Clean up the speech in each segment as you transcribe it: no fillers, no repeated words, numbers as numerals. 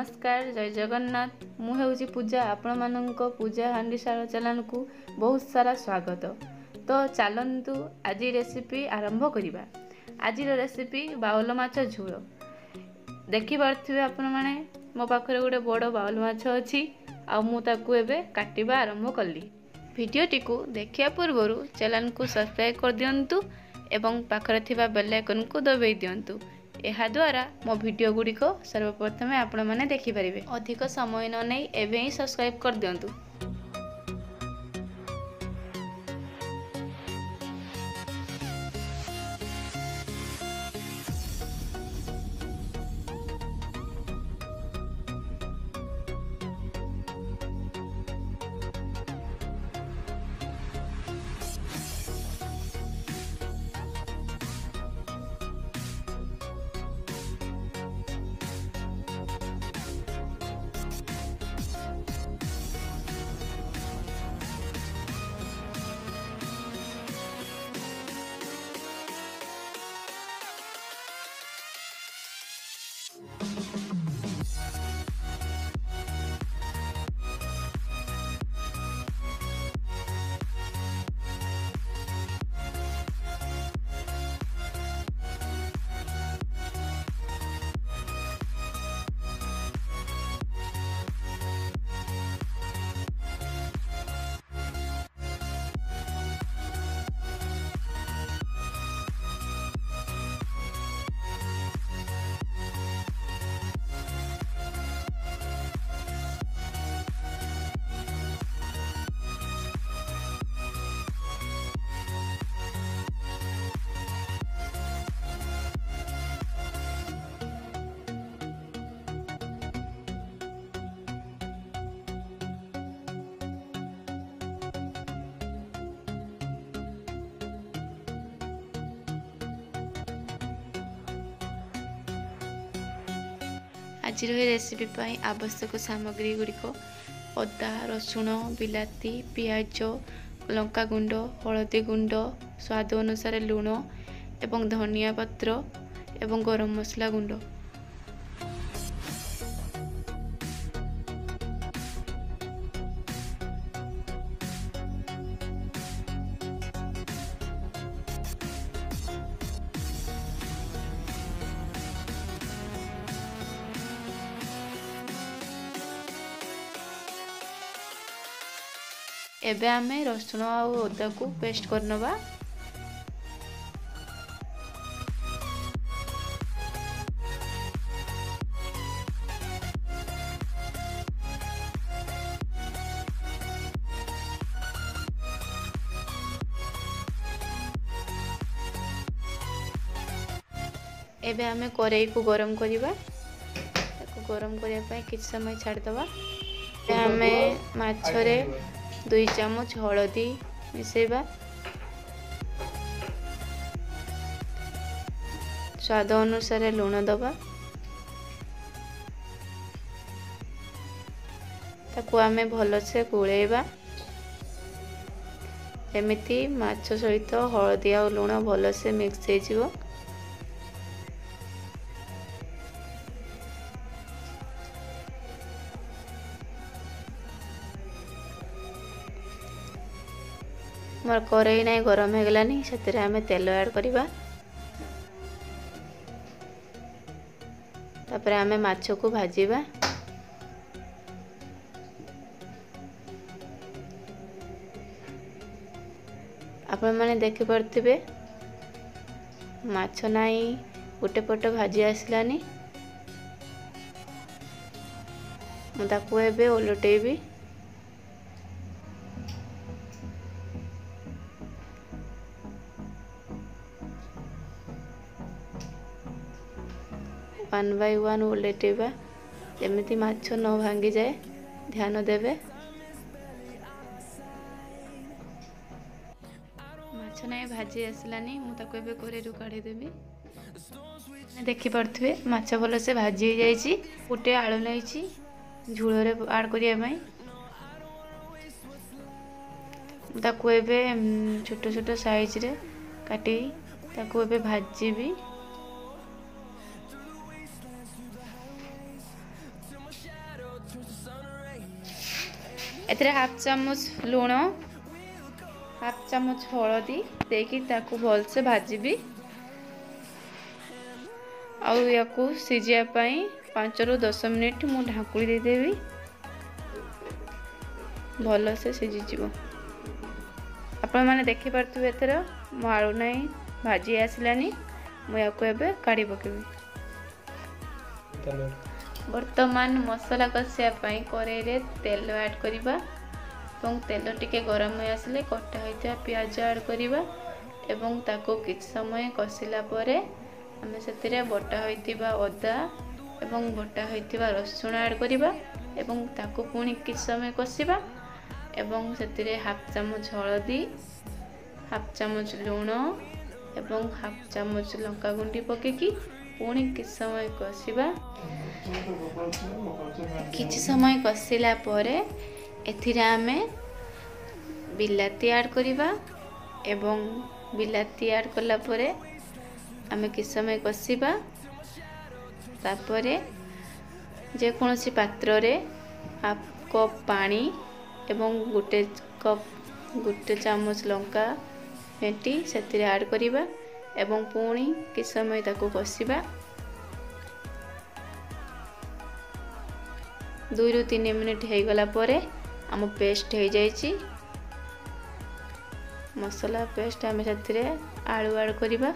नमस्कार जय जगन्नाथ मु हेउची पूजा आपण मानक पूजा हांडीशाला चैनल को बहुत सारा स्वागत। तो चलतु आज रेसिपी आरंभ करिबा। आज रेसिपी बाउल माछ झोल। देखि पारथिबे आपण माने मो पाखरे गोटे बड़ बाउल माछ अछि आ मु ताकू एबे काटिबा आरंभ कली। वीडियोटी को देखिया पूर्वरु चैनल को सब्सक्राइब कर दियंतु एवं पाखरे थिबा बेल आइकन को दबाई दियंतु। एहा द्वारा मो वीडियो गुडी को सर्वप्रथम आपण माने देखि परिबे। अधिक समय न नै एबे ही सब्सक्राइब कर दियंतु। आज रेसिपी पाई आवश्यक सामग्री गुड़िक अदा रसुण बिलाती पियाज लंका गुंड हलदी गुंड स्वाद अनुसार लुण एवं धनिया पत्र एवं गरम मसला गुंड। एबे आमे रसुण और अदा को पेस्ट करनबा। एबे आमे कढ़ाई को गरम करिबा। ताको गरम करिया पय किछ समय छाड़ दबा। आमे माछरे 2 चम्मच हलदी मिसेबा। स्वाद अनुसार लुण दबा। ताकू आमे भल से गोलेबा। एमिति माछ सहित हलदी और लुण भल से मिक्स हो जिवो। मोर कढ़ाई नहीं गरम हो गलानी से आमे तेल ऐड करिबा। तापर आमे माछ को भाजीबा। आपण माने देखि परथिबे माछ नाही गोटे पट भाजी आसलानी। मु ताकू एबे ओलटेबी। वन बाय वन उलटेबा जमिति माछ न भांगी जाए ध्यान देबे। माछ नहीं भाजी आसलानी मु ताको एबे कढ़ाई काढ़ी देबी। देखि परथिबे माछ भल से भाजी हो जाइछि। गोटे आलू लैछि झोल रे ऐड करिया पई। ताको एबे छोट छोट साइज रे काटी ताको एबे भाजीबी। एथिरे हाफ चामच लुण हाफ चामच हलदी देकी ताकू भल से भाजीबी आउ याकू सिझिया पाई 5 ରୁ 10 मिनिट मु ढाकुड़ी दे देबी भल से सिझी जीवो। आपण माने देखि पारथुबे एथरो मो आलू नाही भाजी आसलानी मु याकू एबे काढी पकेबी। वर्तमान मसला कसिया पाई कड़ाई रे तेल ऐड करिबा एवं तेल टिके गरम हो आसले कटा होइता प्याज ऐड करिबा एवं ताको किछ समय कसिला परे हमें सेतिरे बटा होइतिबा अदा एवं बटा होइतिबा रसुण ऐड करिबा एवं ताको पुणी किछ समय कसिबा एवं सेतिरे हाफ चामच हलदी हाफ चामच लुण एवं हाफ चामच लंका गुंडी पकेकी पुणी किछ समय कसिबा। किछ समय कसिला परे एथिरे आमे बिलाती ऐड करिबा एवं बिलाती ऐड कला परे आमे किछ समय कसिबा। तापरे जे कोनोसी पात्र रे हाफ कप पानी एवं गोटे चामच लंका फेंटी सेतिरे ऐड करिबा एवं पुणी किछ समय ताको कसिबा। 2 ରୁ 3 मिनिट हो गला परे आम पेस्ट हो जाइछि मसला पेस्ट आम से आलू ऐड करिबा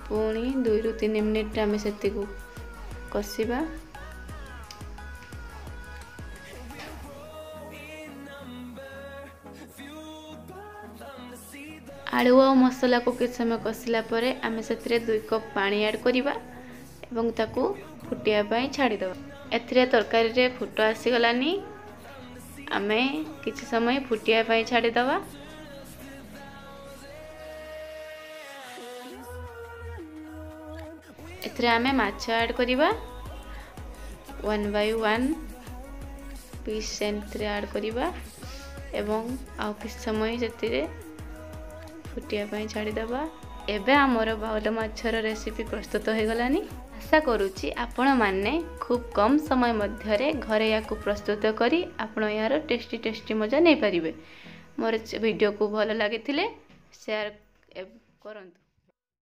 पुणी 2 ରୁ 3 मिनिट आम से कसिबा। आलू और मसला को किछ समय कसिला परे आम से 2 कप पानी ऐड करिबा एवं ताकू फुटिया पाई छाड़ी दबा। एथिरे तरकारी रे फुट आसी गलानी आमे किछ समय फुटिया पाई छाड़ी दबा। एथिरे आमे माछ ऐड करिबा 1 by 1 पीस एंट्रे ऐड करिबा एवं आउ किछ समय जेतिरे फुटिया पाई छाड़ी दबा। एबे हमर बाउल माछर रेसिपी प्रस्तुत हो गलानी। आशा करूची आपण माने खूब कम समय मध्यरे घरे याकू प्रस्तुत करी आपण यार टेस्टी मजा नहीं पारिबे। मोर वीडियो को भल लागिथिले शेयर करंतु।